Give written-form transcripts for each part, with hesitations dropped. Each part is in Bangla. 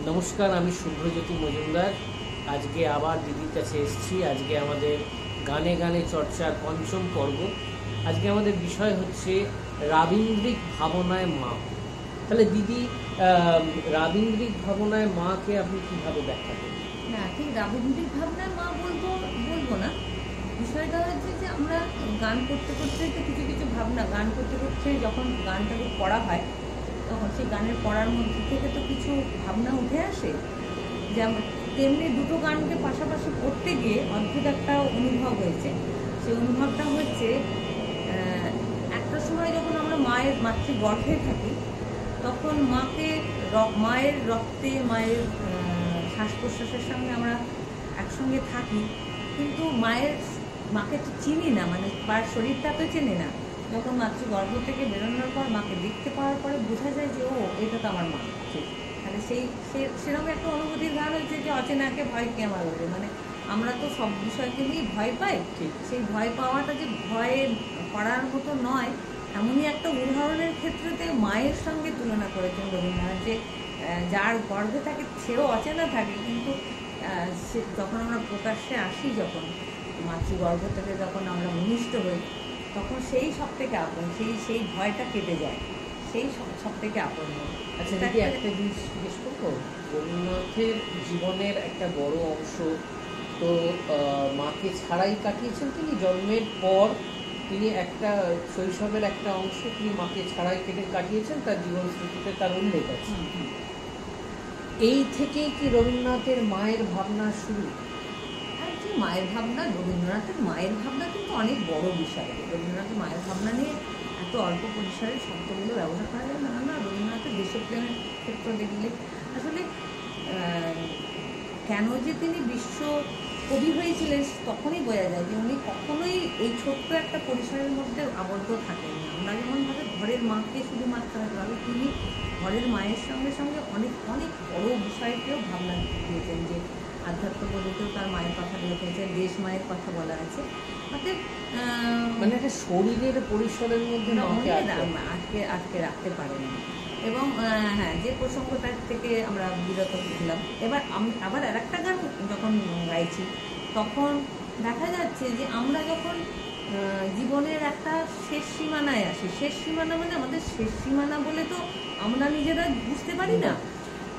নমস্কার, আমি শুভ্রজ্যোতি মজুমদার। আজকে আবার দিদির কাছে এসেছি। আজকে আমাদের গানে গানে চর্চার পঞ্চম পর্ব। আজকে আমাদের বিষয় হচ্ছে রাবীন্দ্রিক ভাবনায় মা। তাহলে দিদি, রাবীন্দ্রিক ভাবনায় মাকে আপনি কীভাবে ব্যাখ্যা করেন? না, ঠিক রাবীন্দ্রিক ভাবনায় মা বলবো না। বিষয়টা হচ্ছে যে আমরা গান করতে করতে তো কিছু কিছু ভাবনা, গান করতে করতে যখন গানটাকে পড়া হয় তখন সেই গানের পড়ার মধ্যে থেকে তো কিছু ভাবনা উঠে আসে। যেমন তেমনি দুটো গানকে পাশাপাশি পড়তে গিয়ে অদ্ভুত একটা অনুভব হয়েছে। সেই অনুভবটা হচ্ছে একটা সময় যখন আমরা মাতৃগর্ভে থাকি তখন মায়ের রক্তে, মায়ের শ্বাস প্রশ্বাসের সঙ্গে আমরা একসঙ্গে থাকি, কিন্তু মাকে তো চিনি না, মানে তার শরীরটা তো চেনে না। যখন মাতৃগর্ভ থেকে বেরোনোর পর মাকে দেখতে পাওয়ার পরে বোঝা যায় যে ও, এটা তো আমার মা। তাহলে সেরকম একটা অনুভূতির গান হচ্ছে যে অচেনাকে ভয় কে আমার বলে, মানে আমরা তো সব বিষয়কে নিয়েই ভয় পাই। সেই ভয় পাওয়াটা যে ভয়ে পড়ার মতো নয়, এমনই একটা উদাহরণের ক্ষেত্রেতে মায়ের সঙ্গে তুলনা করেছেন রবীন্দ্রনাথ, যে যার গর্ভে থাকে সেও অচেনা থাকে, কিন্তু সে যখন আমরা প্রকাশ্যে আসি, যখন মাতৃগর্ভ থেকে যখন আমরা ভূমিষ্ঠ হই, তখন সেই সব থেকে আপন, সেই ভয়টা কেটে যায়, সেই সব থেকে আপন। আচ্ছা দিদি, একটা জিনিস জিজ্ঞেস করবো। রবীন্দ্রনাথের জীবনের একটা বড় অংশ তো মাকে ছাড়াই কাটিয়েছেন। তিনি জন্মের পর তিনি একটা শৈশবের একটা অংশ তিনি মাকে ছাড়াই কাটিয়েছেন, তার জীবন স্মৃতিতে তার উল্লেখ আছে। এই থেকেই কি রবীন্দ্রনাথের মায়ের ভাবনা শুরু? রবীন্দ্রনাথের মায়ের ভাবনা কিন্তু অনেক বড় বিষয়। রবীন্দ্রনাথের মায়ের ভাবনা নিয়ে এত অল্প পরিসরের শব্দগুলো ব্যবহার করা যায় না। রবীন্দ্রনাথের দেশপ্রেমের ক্ষেত্র দেখলে আসলে কেন যে তিনি বিশ্ব কবি হয়েছিলেন তখনই বোঝা যায় যে উনি কখনোই এই ছোট্ট একটা পরিসরের মধ্যে আবদ্ধ থাকেন না। আমরা যেমনভাবে ঘরের মাকে শুধুমাত্র ভাবে, তিনি ঘরের মায়ের সঙ্গে সঙ্গে অনেক অনেক বড় বিষয়কেও ভাবনা দিয়েছেন, যে আধ্যাত্মবোধেও তার মায়ের কথা লিখেছেন, দেশ মায়ের কথা বলা আছে। অর্থাৎ মানে একটা শরীরের পরিসরের মধ্যে আটকে রাখতে পারেন। এবং হ্যাঁ, যে প্রসঙ্গটার থেকে আমরা বিরত হলাম, এবার আবার আর একটা গান যখন গাইছি তখন দেখা যাচ্ছে যে আমরা যখন জীবনের একটা শেষ সীমানায় আসি, শেষ সীমানা মানে আমাদের শেষ সীমানা বলে তো আমরা নিজেরা বুঝতে পারি না,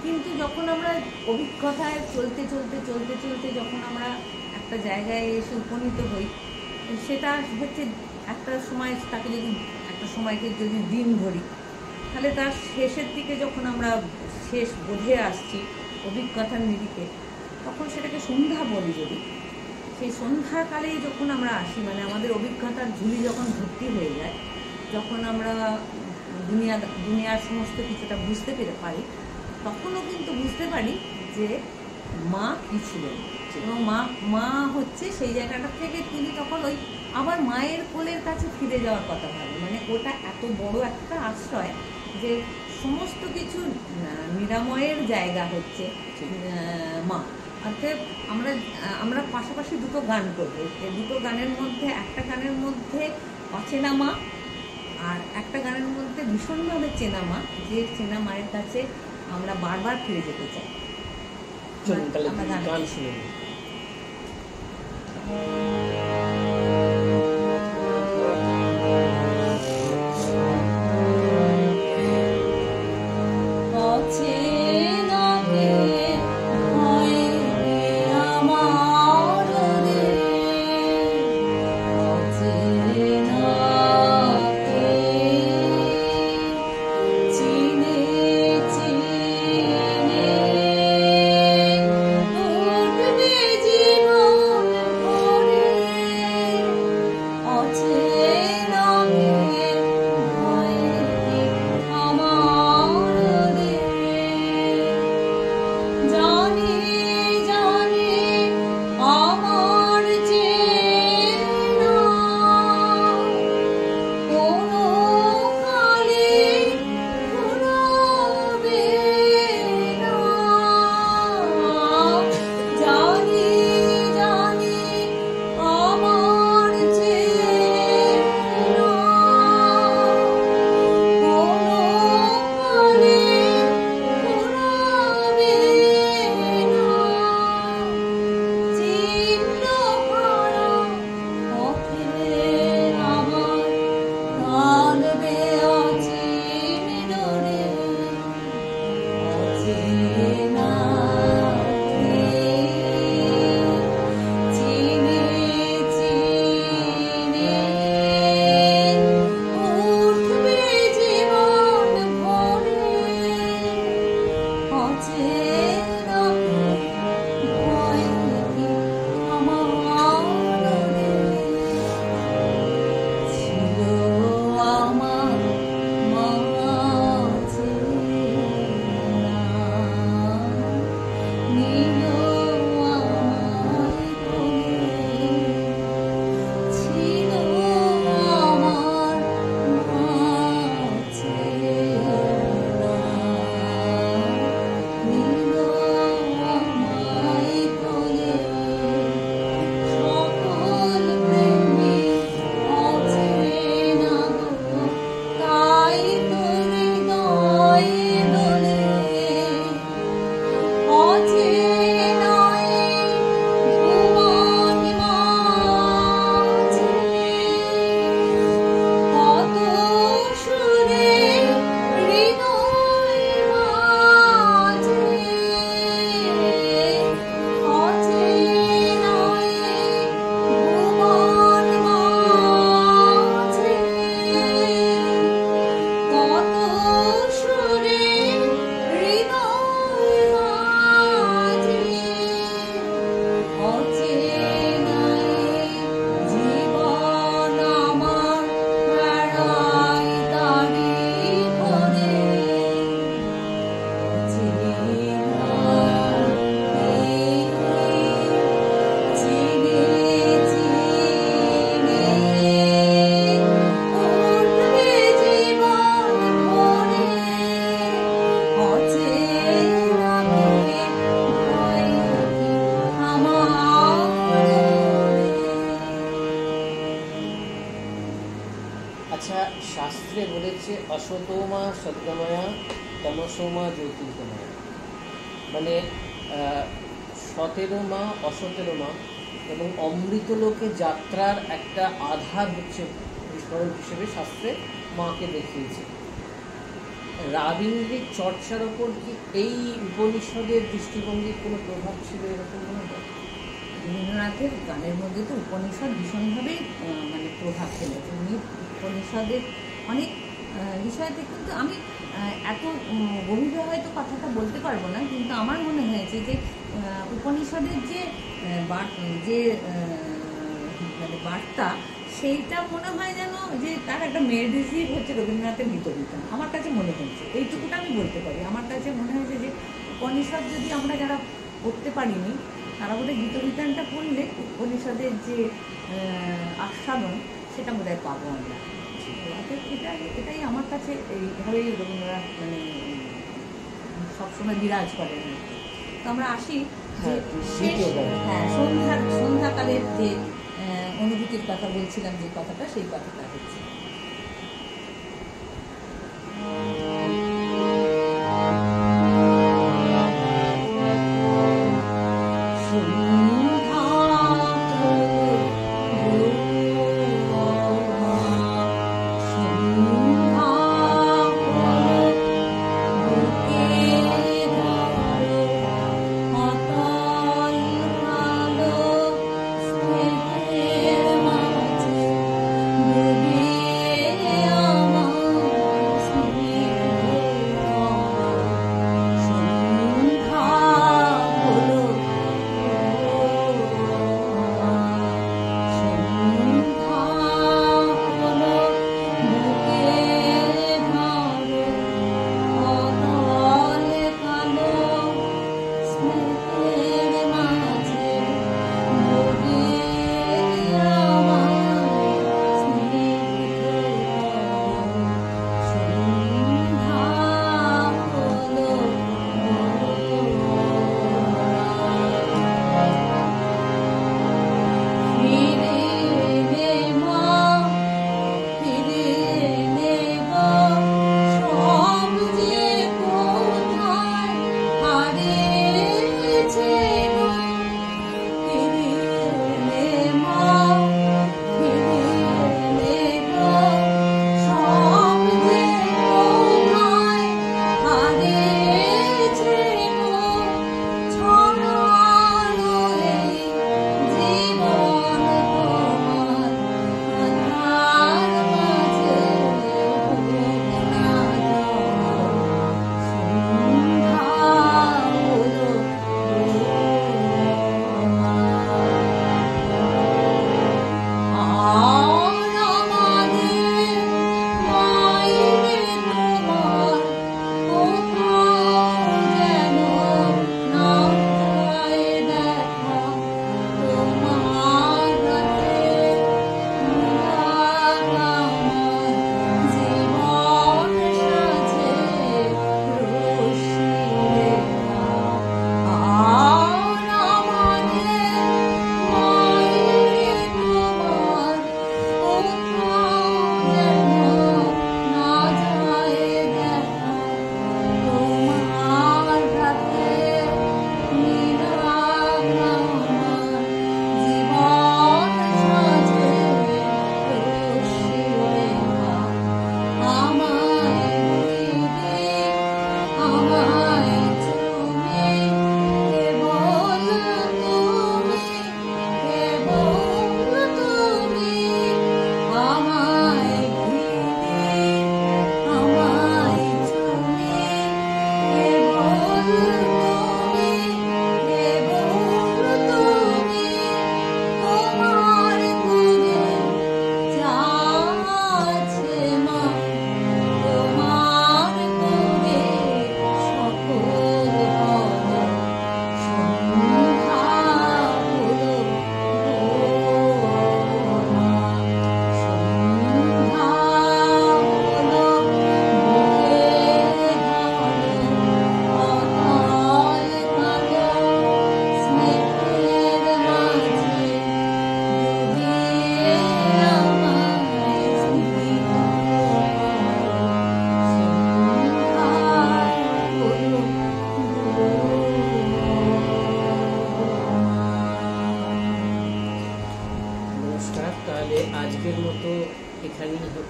কিন্তু যখন আমরা অভিজ্ঞতায় চলতে চলতে চলতে চলতে যখন আমরা একটা জায়গায় এসে উপনীত হই, সেটা হচ্ছে একটা সময়, তাকে যদি একটা সময়কে যদি দিন ধরি, তাহলে তার শেষের দিকে যখন আমরা শেষ বোধে আসছি অভিজ্ঞতার নিরিখে, তখন সেটাকে সন্ধ্যা বলি। যদি সেই সন্ধ্যাকালেই যখন আমরা আসি, মানে আমাদের অভিজ্ঞতার ঝুলি যখন ভর্তি হয়ে যায়, যখন আমরা দুনিয়ার সমস্ত কিছুটা বুঝতে পারি, তখনও কিন্তু বুঝতে পারি যে মা কী ছিলেন। এবং মা হচ্ছে সেই জায়গাটা থেকে তিনি তখন ওই আবার মায়ের কোলের কাছে ফিরে যাওয়ার কথা ভাবে, মানে ওটা এত বড় একটা আশ্রয় যে সমস্ত কিছু নিরাময়ের জায়গা হচ্ছে মা। অর্থাৎ আমরা পাশাপাশি দুটো গান করবো। এই দুটো গানের মধ্যে একটা গানের মধ্যে অচেনা মা, আর একটা গানের মধ্যে ভীষণভাবে চেনা মা, যে চেনা মায়ের কাছে আমরা বারবার ফিরে যেতে চাই। আমরা গান শুনে নিই। জীবন ভরে অচেনা চিনে চিনে উঠবে জীবন ভরে অচেনা ভয় কি আমার ছিল আমার মাঝে নিল আমায় কোলে ছিল আমার মাঝে নিল আমায় কোলে সকল প্রেমী অচেনা গো তাই তো হৃদয়ে দোলে অচেনায় ভুবন মাঝে কত সুরে হৃদয় মাঝে অচেনায় ভুবন মাঝে কত সুরে হৃদয় মাঝে অচেনায় জীবন আমার বেড়ায় তারি পরে চিনে চিনে উঠবে জীবন ভরে অচেনাকে ভয় কি আমার আচ্ছা, শাস্ত্রে বলেছে অসতোমা সদ্গময়া তমসোমা জ্যোতির্গময়া, মানে সতেরো মা অসতেরো মা এবং অমৃত লোকে যাত্রার একটা আধার হচ্ছে বিস্মরণ হিসেবে শাস্ত্রে মাকে দেখিয়েছে। রাবীন্দ্রিক চর্চার ওপর কি এই উপনিষদের দৃষ্টিভঙ্গির কোনো প্রভাব ছিল এরকম মনে হয়? রবীন্দ্রনাথের গানের মধ্যে তো উপনিষদ ভীষণভাবেই মানে প্রভাব ফেলেছে। উনি উপনিষদের অনেক বিষয়তে, কিন্তু আমি এত গভীরে হয়তো কথাটা বলতে পারবো না, কিন্তু আমার মনে হয়েছে যে উপনিষদের যে মানে বার্তা, সেইটা মনে হয় যেন যে তার একটা মেডিসিন হচ্ছে রবীন্দ্রনাথের গীতবিতান। আমার কাছে মনে হয়েছে, এইটুকুটা আমি বলতে পারি। আমার কাছে মনে হয়েছে যে উপনিষদ যদি আমরা যারা পড়তে পারিনি, তারা বোধহয় গীতবিতানটা পড়লে উপনিষদের যে আস্বাদন সেটা বোধহয় পাবো আমরা। এটাই আমার কাছে এইভাবেই রবীন্দ্রনাথ মানে সবসময় বিরাজ করেন। তো আমরা আসি যে শেষ সন্ধ্যাকালের যে অনুভূতির কথা বলছিলাম, যে কথাটা, সেই কথাটা হচ্ছে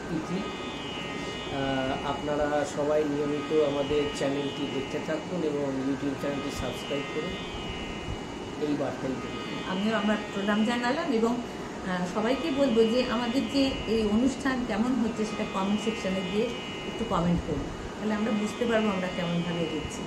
তিথি। আপনারা সবাই নিয়মিত আমাদের চ্যানেলটি দেখতে থাকুন এবং ইউটিউব চ্যানেলটি সাবস্ক্রাইব করুন, এই বার্তাই দেবো। আমিও আমার প্রণাম জানালাম এবং সবাইকে বলবো যে আমাদের যে এই অনুষ্ঠান কেমন হচ্ছে সেটা কমেন্ট সেকশনে গিয়ে একটু কমেন্ট করুন, তাহলে আমরা বুঝতে পারবো আমরা কেমনভাবে এগোচ্ছি।